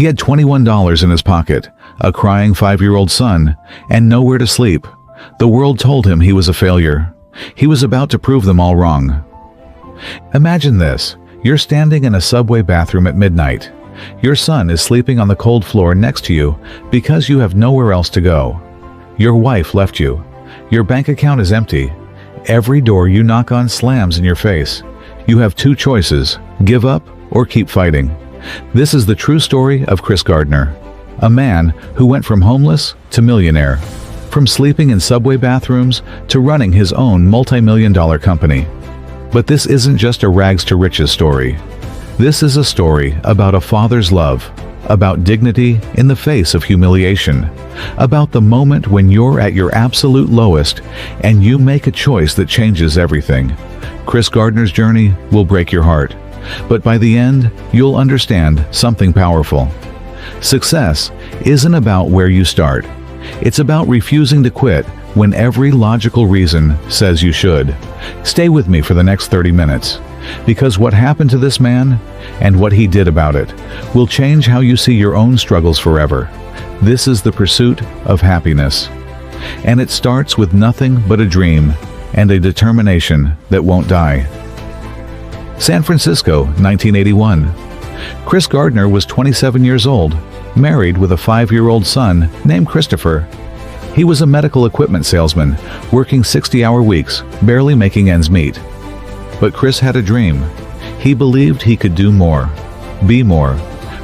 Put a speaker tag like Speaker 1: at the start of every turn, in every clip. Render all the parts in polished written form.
Speaker 1: He had $21 in his pocket, a crying 5-year-old son, and nowhere to sleep. The world told him he was a failure. He was about to prove them all wrong. Imagine this. You're standing in a subway bathroom at midnight. Your son is sleeping on the cold floor next to you because you have nowhere else to go. Your wife left you. Your bank account is empty. Every door you knock on slams in your face. You have two choices: give up or keep fighting. This is the true story of Chris Gardner, a man who went from homeless to millionaire, from sleeping in subway bathrooms to running his own multi-million-dollar company. But this isn't just a rags to riches story. This is a story about a father's love, about dignity in the face of humiliation, about the moment when you're at your absolute lowest and you make a choice that changes everything. Chris Gardner's journey will break your heart, but by the end, you'll understand something powerful. Success isn't about where you start. It's about refusing to quit when every logical reason says you should. Stay with me for the next 30 minutes, because what happened to this man and what he did about it will change how you see your own struggles forever. This is the pursuit of happiness, and it starts with nothing but a dream and a determination that won't die. San Francisco, 1981. Chris Gardner was 27 years old, married with a 5-year-old son named Christopher. He was a medical equipment salesman, working 60-hour weeks, barely making ends meet. But Chris had a dream. He believed he could do more, be more,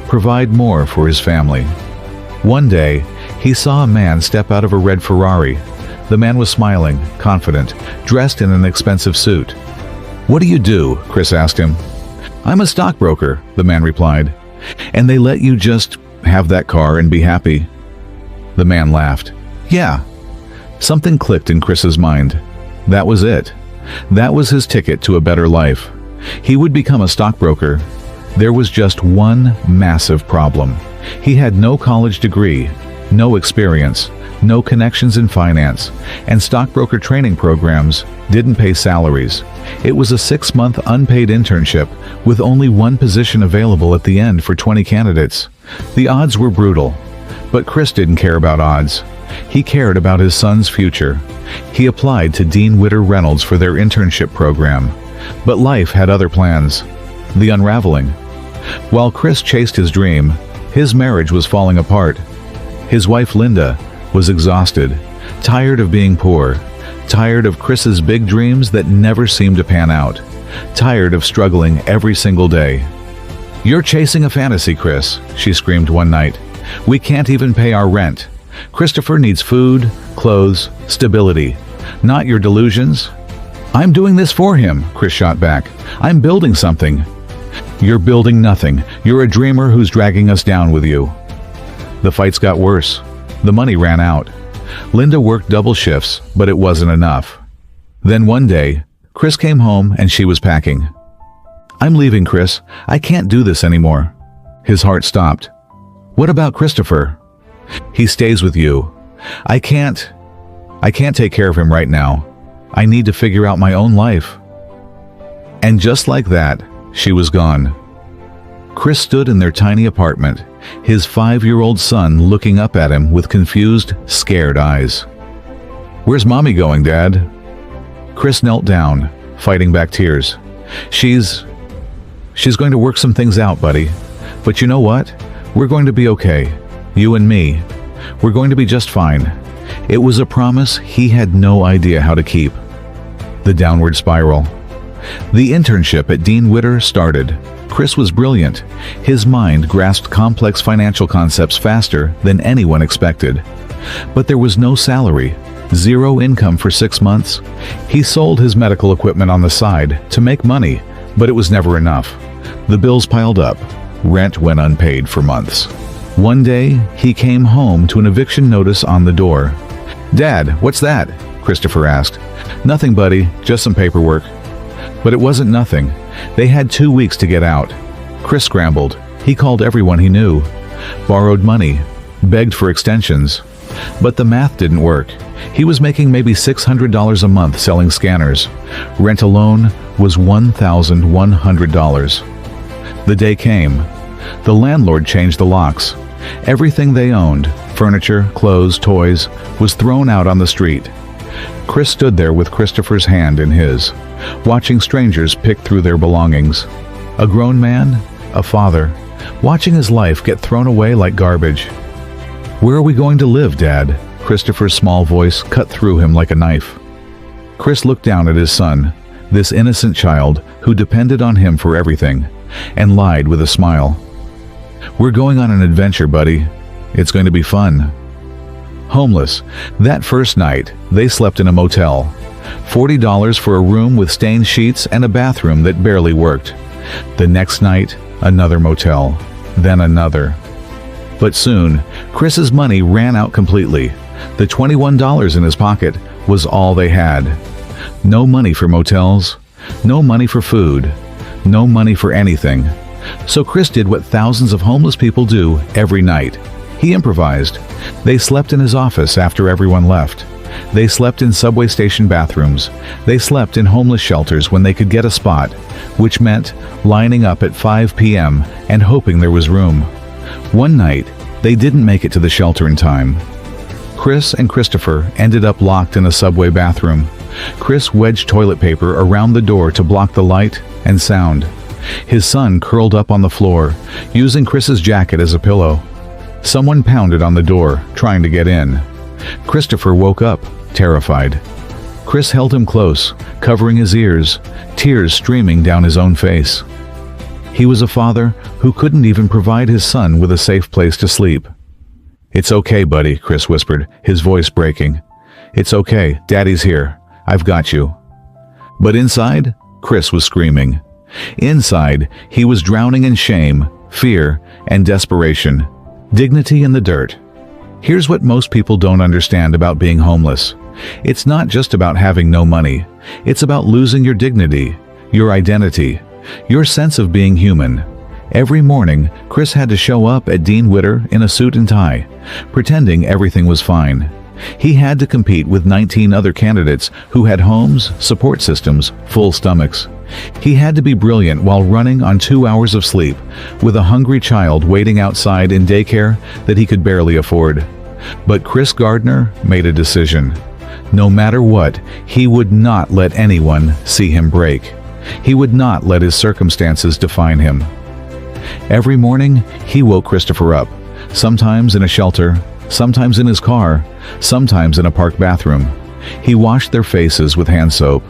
Speaker 1: provide more for his family. One day, he saw a man step out of a red Ferrari. The man was smiling, confident, dressed in an expensive suit. "What do you do?" Chris asked him. "I'm a stockbroker," the man replied. "And they let you just have that car and be happy?" The man laughed. "Yeah." Something clicked in Chris's mind. That was it. That was his ticket to a better life. He would become a stockbroker. There was just one massive problem. He had no college degree, no experience, no connections in finance, and stockbroker training programs didn't pay salaries. It was a 6-month unpaid internship with only one position available at the end for 20 candidates. The odds were brutal, but Chris didn't care about odds. He cared about his son's future. He applied to Dean Witter Reynolds for their internship program, but life had other plans. The unraveling. While Chris chased his dream, his marriage was falling apart. His wife Linda was exhausted, tired of being poor, tired of Chris's big dreams that never seemed to pan out, tired of struggling every single day. "You're chasing a fantasy, Chris," she screamed one night. "We can't even pay our rent. Christopher needs food, clothes, stability, not your delusions." "I'm doing this for him," Chris shot back. "I'm building something." "You're building nothing. You're a dreamer who's dragging us down with you." The fights got worse. The money ran out. Linda worked double shifts, but it wasn't enough. Then one day, Chris came home and she was packing. "I'm leaving, Chris. I can't do this anymore." His heart stopped. "What about Christopher?" "He stays with you. I can't take care of him right now. I need to figure out my own life." And just like that, she was gone. Chris stood in their tiny apartment, his 5-year-old son looking up at him with confused, scared eyes. "Where's Mommy going, Dad?" Chris knelt down, fighting back tears. She's going to work some things out, buddy. But you know what? We're going to be okay. You and me. We're going to be just fine." It was a promise he had no idea how to keep. The downward spiral. The internship at Dean Witter started. Chris was brilliant. His mind grasped complex financial concepts faster than anyone expected. But there was no salary, zero income for 6 months. He sold his medical equipment on the side to make money, but it was never enough. The bills piled up. Rent went unpaid for months. One day, he came home to an eviction notice on the door. "Dad, what's that?" Christopher asked. "Nothing, buddy, just some paperwork." But it wasn't nothing. They had 2 weeks to get out. Chris scrambled. He called everyone he knew, borrowed money, begged for extensions. But the math didn't work. He was making maybe $600 a month selling scanners. Rent alone was $1,100. The day came. The landlord changed the locks. Everything they owned, furniture, clothes, toys, was thrown out on the street. Chris stood there with Christopher's hand in his, watching strangers pick through their belongings. A grown man, a father, watching his life get thrown away like garbage. "Where are we going to live, Dad?" Christopher's small voice cut through him like a knife. Chris looked down at his son, this innocent child who depended on him for everything, and lied with a smile. "We're going on an adventure, buddy. It's going to be fun." Homeless. That first night, they slept in a motel. $40 for a room with stained sheets and a bathroom that barely worked. The next night, another motel, then another. But soon, Chris's money ran out completely. The $21 in his pocket was all they had. No money for motels, no money for food, no money for anything. So Chris did what thousands of homeless people do every night. He improvised. They slept in his office after everyone left. They slept in subway station bathrooms. They slept in homeless shelters when they could get a spot, which meant lining up at 5 p.m. and hoping there was room. One night, they didn't make it to the shelter in time. Chris and Christopher ended up locked in a subway bathroom. Chris wedged toilet paper around the door to block the light and sound. His son curled up on the floor, using Chris's jacket as a pillow. Someone pounded on the door, trying to get in. Christopher woke up, terrified. Chris held him close, covering his ears, tears streaming down his own face. He was a father who couldn't even provide his son with a safe place to sleep. "It's okay, buddy," Chris whispered, his voice breaking. "It's okay, Daddy's here. I've got you." But inside, Chris was screaming. Inside, he was drowning in shame, fear, and desperation. Dignity in the dirt. Here's what most people don't understand about being homeless. It's not just about having no money. It's about losing your dignity, your identity, your sense of being human. Every morning, Chris had to show up at Dean Witter in a suit and tie, pretending everything was fine. He had to compete with 19 other candidates who had homes, support systems, full stomachs. He had to be brilliant while running on 2 hours of sleep, with a hungry child waiting outside in daycare that he could barely afford. But Chris Gardner made a decision. No matter what, he would not let anyone see him break. He would not let his circumstances define him. Every morning, he woke Christopher up, sometimes in a shelter, sometimes in his car, sometimes in a park bathroom. He washed their faces with hand soap.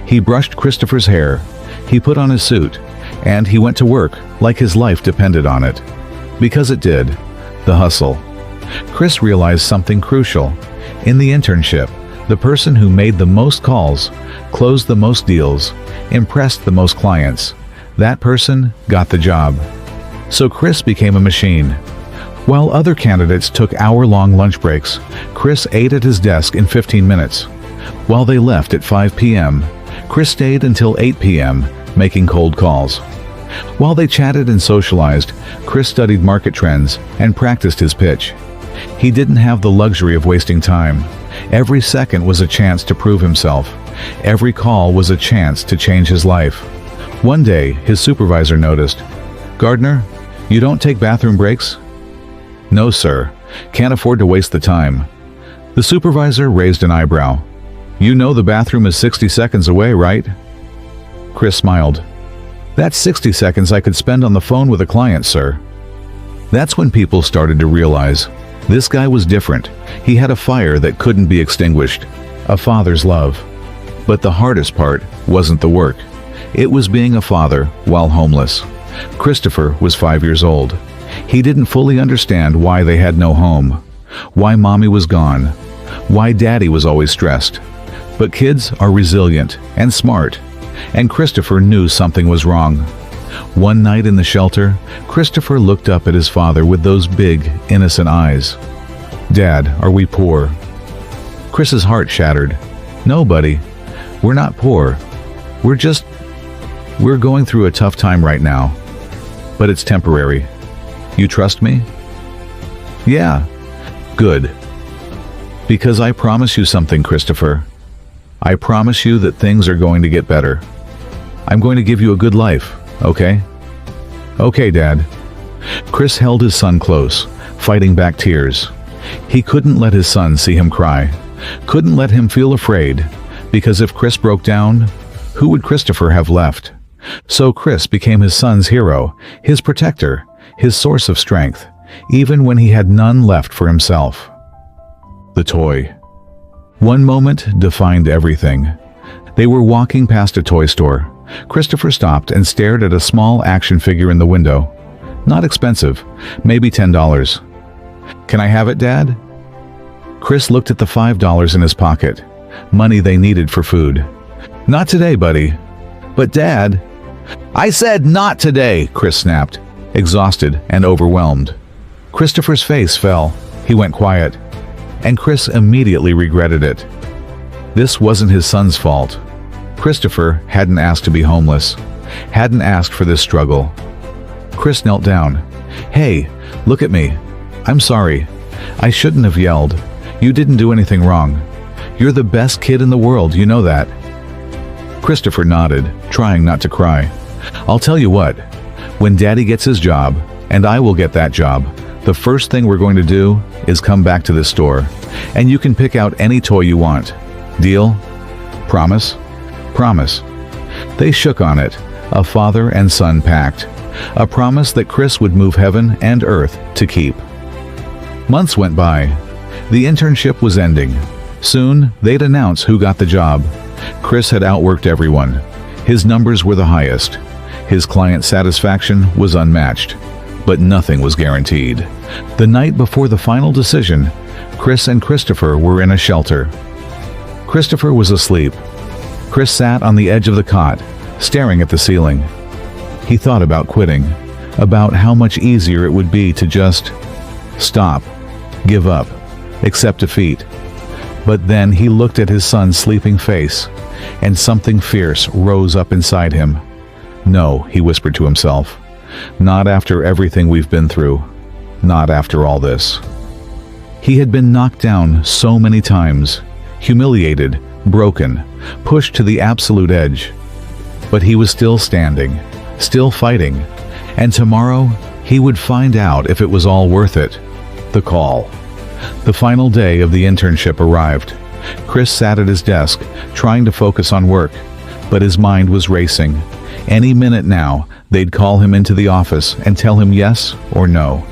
Speaker 1: He brushed Christopher's hair. He put on his suit, and he went to work like his life depended on it. Because it did. The hustle. Chris realized something crucial. In the internship, the person who made the most calls, closed the most deals, impressed the most clients, that person got the job. So Chris became a machine. While other candidates took hour-long lunch breaks, Chris ate at his desk in 15 minutes. While they left at 5 p.m., Chris stayed until 8 p.m., making cold calls. While they chatted and socialized, Chris studied market trends and practiced his pitch. He didn't have the luxury of wasting time. Every second was a chance to prove himself. Every call was a chance to change his life. One day, his supervisor noticed, "Gardner, you don't take bathroom breaks?" "No, sir. Can't afford to waste the time." The supervisor raised an eyebrow. "You know the bathroom is 60 seconds away, right?" Chris smiled. "That's 60 seconds I could spend on the phone with a client, sir." That's when people started to realize this guy was different. He had a fire that couldn't be extinguished, a father's love. But the hardest part wasn't the work. It was being a father while homeless. Christopher was 5 years old. He didn't fully understand why they had no home, why mommy was gone, why daddy was always stressed. But kids are resilient and smart, and Christopher knew something was wrong. One night in the shelter, Christopher looked up at his father with those big, innocent eyes. "Dad, are we poor?" Chris's heart shattered. "No, buddy, we're not poor. We're going through a tough time right now. But it's temporary. You trust me?" "Yeah." "Good. Because I promise you something, Christopher. I promise you that things are going to get better. I'm going to give you a good life, okay?" "Okay, Dad." Chris held his son close, fighting back tears. He couldn't let his son see him cry, couldn't let him feel afraid, because if Chris broke down, who would Christopher have left? So Chris became his son's hero, his protector, his source of strength, even when he had none left for himself. The toy. One moment defined everything. They were walking past a toy store. Christopher stopped and stared at a small action figure in the window. Not expensive, maybe $10. "Can I have it, Dad?" Chris looked at the $5 in his pocket, money they needed for food. "Not today, buddy." "But Dad..." "I said not today," Chris snapped, exhausted and overwhelmed. Christopher's face fell. He went quiet, and Chris immediately regretted it. This wasn't his son's fault. Christopher hadn't asked to be homeless, hadn't asked for this struggle. Chris knelt down. "Hey, look at me. I'm sorry. I shouldn't have yelled. You didn't do anything wrong. You're the best kid in the world, you know that." Christopher nodded, trying not to cry. "I'll tell you what, when Daddy gets his job, and I will get that job, the first thing we're going to do is come back to this store, and you can pick out any toy you want. Deal? Promise?" "Promise." They shook on it, a father and son pact, a promise that Chris would move heaven and earth to keep. Months went by. The internship was ending. Soon, they'd announce who got the job. Chris had outworked everyone. His numbers were the highest. His client satisfaction was unmatched. But nothing was guaranteed. The night before the final decision, Chris and Christopher were in a shelter. Christopher was asleep. Chris sat on the edge of the cot, staring at the ceiling. He thought about quitting, about how much easier it would be to just stop, give up, accept defeat. But then he looked at his son's sleeping face, and something fierce rose up inside him. "No," he whispered to himself. "Not after everything we've been through. Not after all this." He had been knocked down so many times, humiliated, broken, pushed to the absolute edge. But he was still standing, still fighting, and tomorrow he would find out if it was all worth it. The call. The final day of the internship arrived. Chris sat at his desk, trying to focus on work, but his mind was racing. Any minute now, they'd call him into the office and tell him yes or no.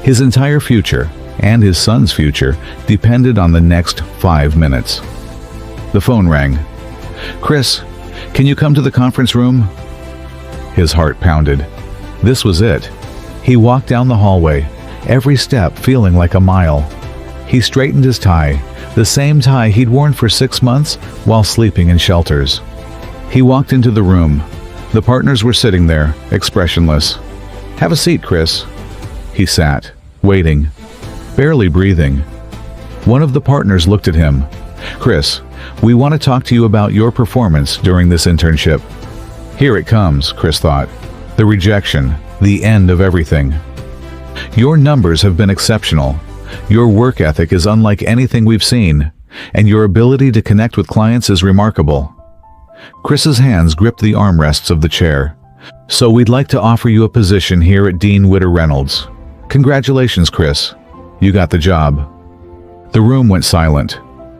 Speaker 1: His entire future, and his son's future, depended on the next 5 minutes. The phone rang. "Chris, can you come to the conference room?" His heart pounded. This was it. He walked down the hallway, every step feeling like a mile. He straightened his tie, the same tie he'd worn for 6 months while sleeping in shelters. He walked into the room. The partners were sitting there, expressionless. "Have a seat, Chris." He sat, waiting, barely breathing. One of the partners looked at him. "Chris, we want to talk to you about your performance during this internship." Here it comes, Chris thought. The rejection, the end of everything. "Your numbers have been exceptional. Your work ethic is unlike anything we've seen, and your ability to connect with clients is remarkable." Chris's hands gripped the armrests of the chair. "So we'd like to offer you a position here at Dean Witter Reynolds. Congratulations, Chris. You got the job." The room went silent.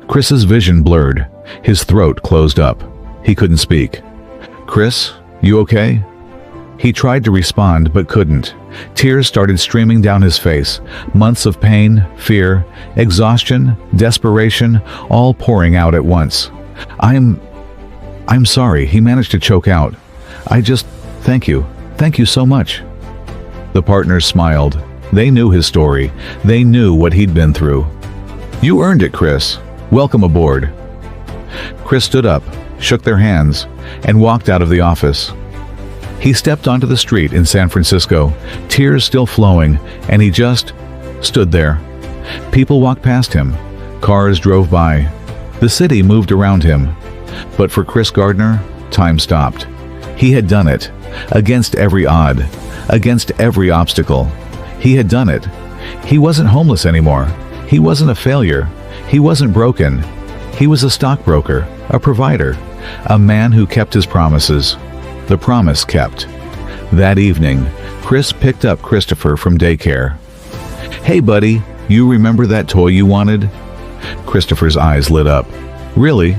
Speaker 1: Chris's vision blurred. His throat closed up. He couldn't speak. "Chris, you okay?" He tried to respond but couldn't. Tears started streaming down his face. Months of pain, fear, exhaustion, desperation, all pouring out at once. I'm sorry," he managed to choke out. Thank you so much." The partners smiled. They knew his story. They knew what he'd been through. "You earned it, Chris. Welcome aboard." Chris stood up, shook their hands, and walked out of the office. He stepped onto the street in San Francisco, tears still flowing, and he just stood there. People walked past him. Cars drove by. The city moved around him. But for Chris Gardner, time stopped. He had done it, against every odd, against every obstacle. He had done it. He wasn't homeless anymore. He wasn't a failure. He wasn't broken. He was a stockbroker, a provider, a man who kept his promises. The promise kept. That evening, Chris picked up Christopher from daycare. "Hey buddy, you remember that toy you wanted?" Christopher's eyes lit up. "Really?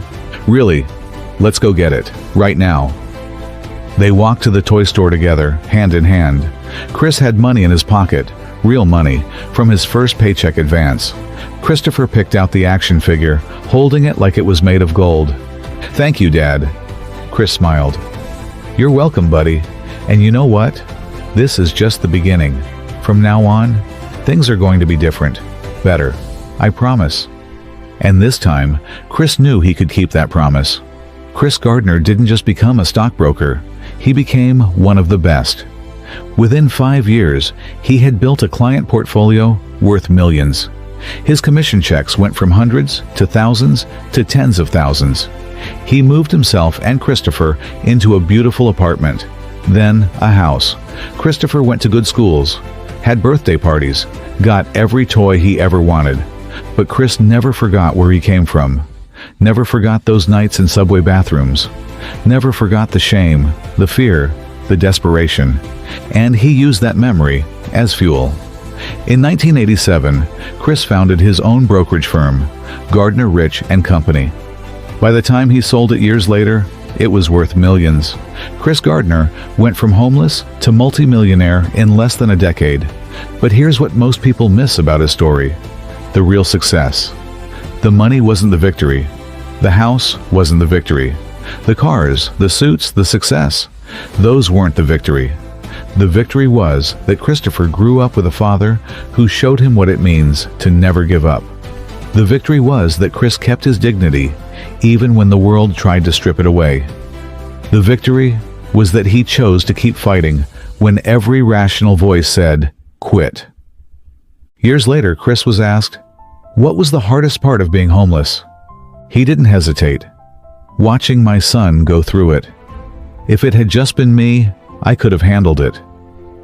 Speaker 1: Really? Let's go get it, right now." They walked to the toy store together, hand in hand. Chris had money in his pocket, real money, from his first paycheck advance. Christopher picked out the action figure, holding it like it was made of gold. "Thank you, Dad." Chris smiled. "You're welcome, buddy. And you know what? This is just the beginning. From now on, things are going to be different. Better. I promise." And this time, Chris knew he could keep that promise. Chris Gardner didn't just become a stockbroker. He became one of the best. Within 5 years, he had built a client portfolio worth millions. His commission checks went from hundreds to thousands to tens of thousands. He moved himself and Christopher into a beautiful apartment, then a house. Christopher went to good schools, had birthday parties, got every toy he ever wanted. But Chris never forgot where he came from. Never forgot those nights in subway bathrooms. Never forgot the shame, the fear, the desperation. And he used that memory as fuel. In 1987, Chris founded his own brokerage firm, Gardner Rich & Company. By the time he sold it years later, it was worth millions. Chris Gardner went from homeless to multimillionaire in less than a decade. But here's what most people miss about his story: the real success. The money wasn't the victory. The house wasn't the victory. The cars, the suits, the success, those weren't the victory. The victory was that Christopher grew up with a father who showed him what it means to never give up. The victory was that Chris kept his dignity even when the world tried to strip it away. The victory was that he chose to keep fighting when every rational voice said, "Quit." Years later, Chris was asked, "What was the hardest part of being homeless?" He didn't hesitate. "Watching my son go through it. If it had just been me, I could have handled it.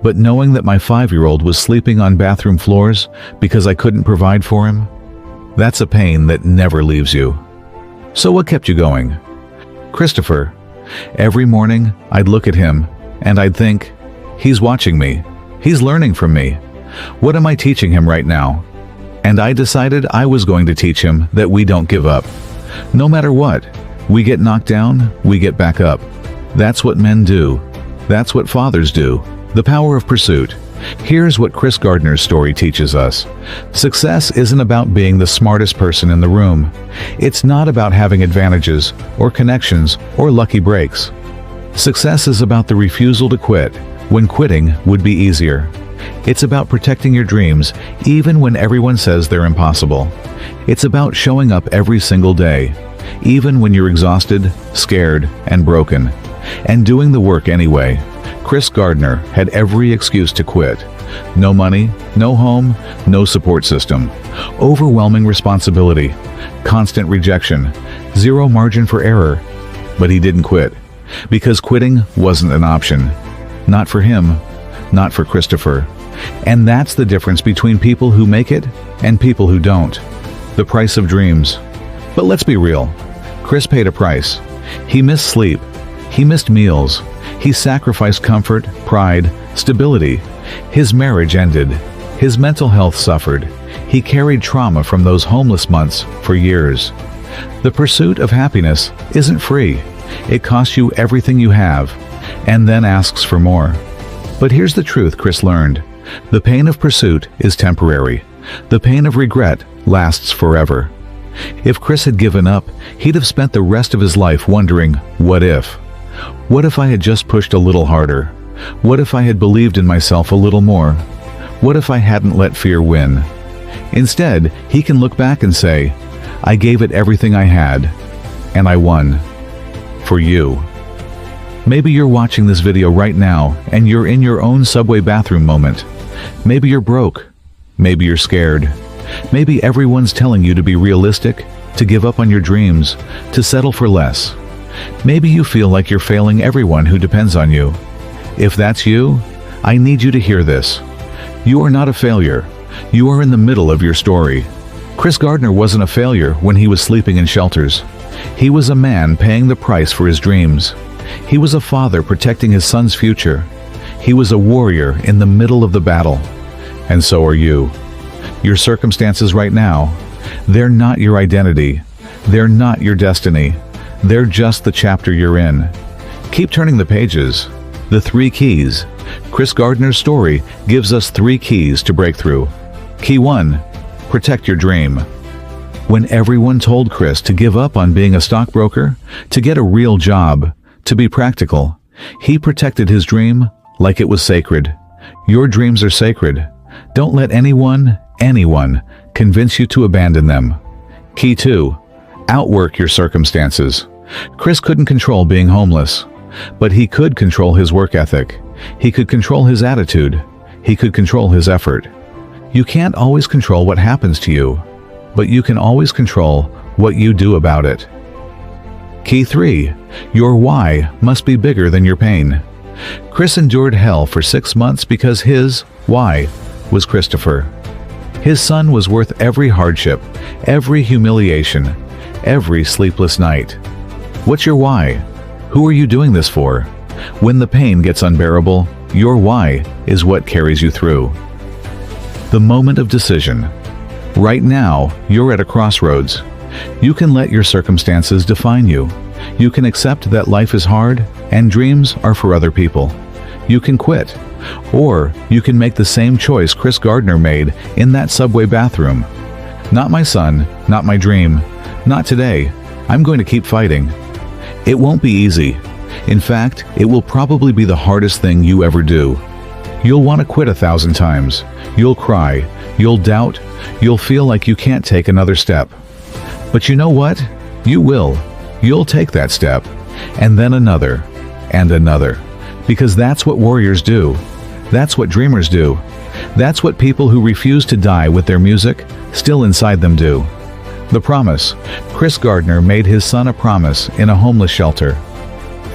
Speaker 1: But knowing that my 5-year-old was sleeping on bathroom floors because I couldn't provide for him, that's a pain that never leaves you." So what kept you going? Christopher. Every morning, I'd look at him and I'd think, he's watching me. He's learning from me. What am I teaching him right now? And I decided I was going to teach him that we don't give up. No matter what, we get knocked down, we get back up. That's what men do. That's what fathers do. The power of pursuit. Here's what Chris Gardner's story teaches us. Success isn't about being the smartest person in the room. It's not about having advantages, or connections, or lucky breaks. Success is about the refusal to quit, when quitting would be easier. It's about protecting your dreams, even when everyone says they're impossible. It's about showing up every single day, even when you're exhausted, scared, and broken, and doing the work anyway. Chris Gardner had every excuse to quit. No money, no home, no support system. Overwhelming responsibility, constant rejection, zero margin for error. But he didn't quit, because quitting wasn't an option. Not for him, not for Christopher. And that's the difference between people who make it and people who don't. The price of dreams. But let's be real. Chris paid a price. He missed sleep. He missed meals. He sacrificed comfort, pride, stability. His marriage ended. His mental health suffered. He carried trauma from those homeless months for years. The pursuit of happiness isn't free. It costs you everything you have, and then asks for more. But here's the truth Chris learned. The pain of pursuit is temporary. The pain of regret lasts forever. If Chris had given up, he'd have spent the rest of his life wondering, what if? What if I had just pushed a little harder? What if I had believed in myself a little more? What if I hadn't let fear win? Instead, he can look back and say, I gave it everything I had, and I won. For you. Maybe you're watching this video right now, and you're in your own subway bathroom moment. Maybe you're broke. Maybe you're scared. Maybe everyone's telling you to be realistic, to give up on your dreams, to settle for less. Maybe you feel like you're failing everyone who depends on you. If that's you, I need you to hear this. You are not a failure. You are in the middle of your story. Chris Gardner wasn't a failure when he was sleeping in shelters. He was a man paying the price for his dreams. He was a father protecting his son's future. He was a warrior in the middle of the battle. And so are you. Your circumstances right now, they're not your identity. They're not your destiny. They're just the chapter you're in. Keep turning the pages. The 3 keys. Chris Gardner's story gives us 3 keys to breakthrough. Key 1. Protect your dream. When everyone told Chris to give up on being a stockbroker, to get a real job, to be practical, he protected his dream like it was sacred. Your dreams are sacred. Don't let anyone convince you to abandon them. Key 2. Outwork your circumstances. Chris couldn't control being homeless, but he could control his work ethic. He could control his attitude. He could control his effort. You can't always control what happens to you, but you can always control what you do about it. Key 3. Your why must be bigger than your pain. Chris endured hell for 6 months because his why was Christopher. His son was worth every hardship, every humiliation, every sleepless night. What's your why? Who are you doing this for? When the pain gets unbearable, your why is what carries you through. The moment of decision. Right now, you're at a crossroads. You can let your circumstances define you. You can accept that life is hard and dreams are for other people. You can quit. Or you can make the same choice Chris Gardner made in that subway bathroom. Not my son, not my dream, not today. I'm going to keep fighting. It won't be easy. In fact, it will probably be the hardest thing you ever do. You'll want to quit 1,000 times. You'll cry. You'll doubt. You'll feel like you can't take another step. But you know what? You will. You'll take that step, and then another, and another. Because that's what warriors do. That's what dreamers do. That's what people who refuse to die with their music still inside them do. The promise. Chris Gardner made his son a promise in a homeless shelter.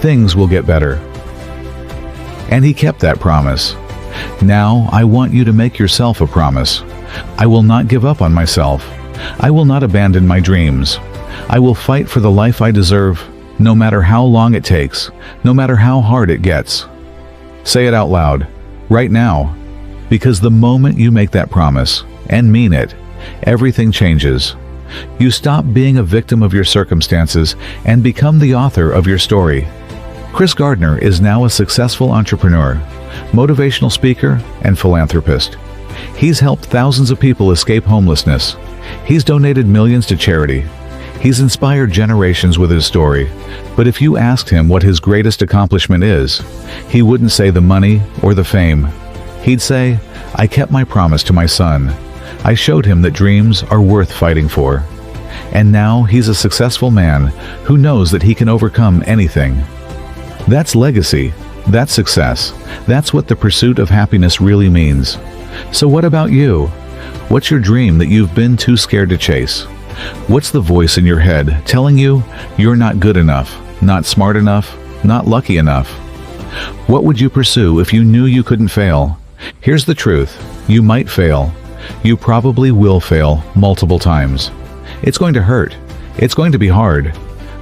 Speaker 1: Things will get better. And he kept that promise. Now I want you to make yourself a promise. I will not give up on myself. I will not abandon my dreams. I will fight for the life I deserve, no matter how long it takes, no matter how hard it gets. Say it out loud, right now, because the moment you make that promise, and mean it, everything changes. You stop being a victim of your circumstances and become the author of your story. Chris Gardner is now a successful entrepreneur, motivational speaker, and philanthropist. He's helped thousands of people escape homelessness. He's donated millions to charity. He's inspired generations with his story. But if you asked him what his greatest accomplishment is, he wouldn't say the money or the fame. He'd say, I kept my promise to my son. I showed him that dreams are worth fighting for. And now he's a successful man who knows that he can overcome anything. That's legacy. That's success. That's what the pursuit of happiness really means. So what about you? What's your dream that you've been too scared to chase? What's the voice in your head telling you you're not good enough, not smart enough, not lucky enough? What would you pursue if you knew you couldn't fail? Here's the truth. You might fail. You probably will fail multiple times. It's going to hurt. It's going to be hard.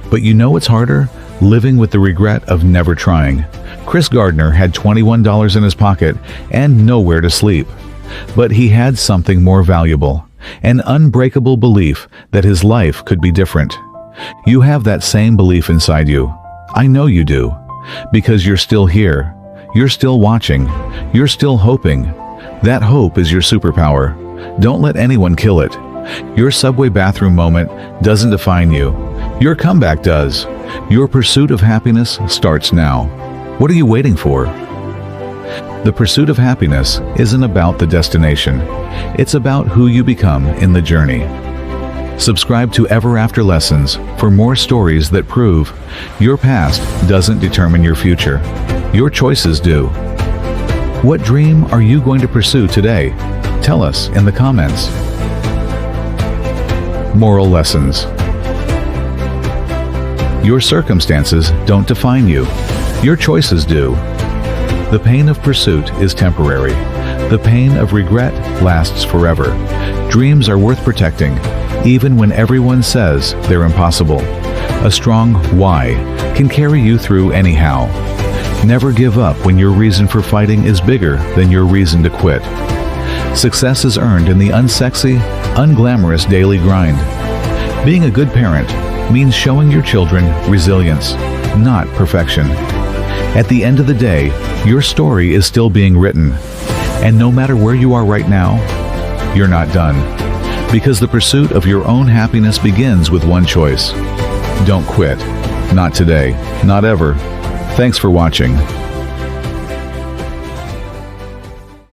Speaker 1: But you know what's harder? Living with the regret of never trying. Chris Gardner had $21 in his pocket and nowhere to sleep. But he had something more valuable, an unbreakable belief that his life could be different. You have that same belief inside you. I know you do. Because you're still here. You're still watching. You're still hoping. That hope is your superpower. Don't let anyone kill it. Your subway bathroom moment doesn't define you. Your comeback does. Your pursuit of happiness starts now. What are you waiting for? The pursuit of happiness isn't about the destination. It's about who you become in the journey. Subscribe to Ever After Lessons for more stories that prove your past doesn't determine your future. Your choices do. What dream are you going to pursue today? Tell us in the comments. Moral lessons. Your circumstances don't define you. Your choices do. The pain of pursuit is temporary. The pain of regret lasts forever. Dreams are worth protecting, even when everyone says they're impossible. A strong why can carry you through anyhow. Never give up when your reason for fighting is bigger than your reason to quit. Success is earned in the unsexy, unglamorous daily grind. Being a good parent means showing your children resilience, not perfection. At the end of the day, your story is still being written. And no matter where you are right now, you're not done. Because the pursuit of your own happiness begins with one choice. Don't quit. Not today. Not ever. Thanks for watching.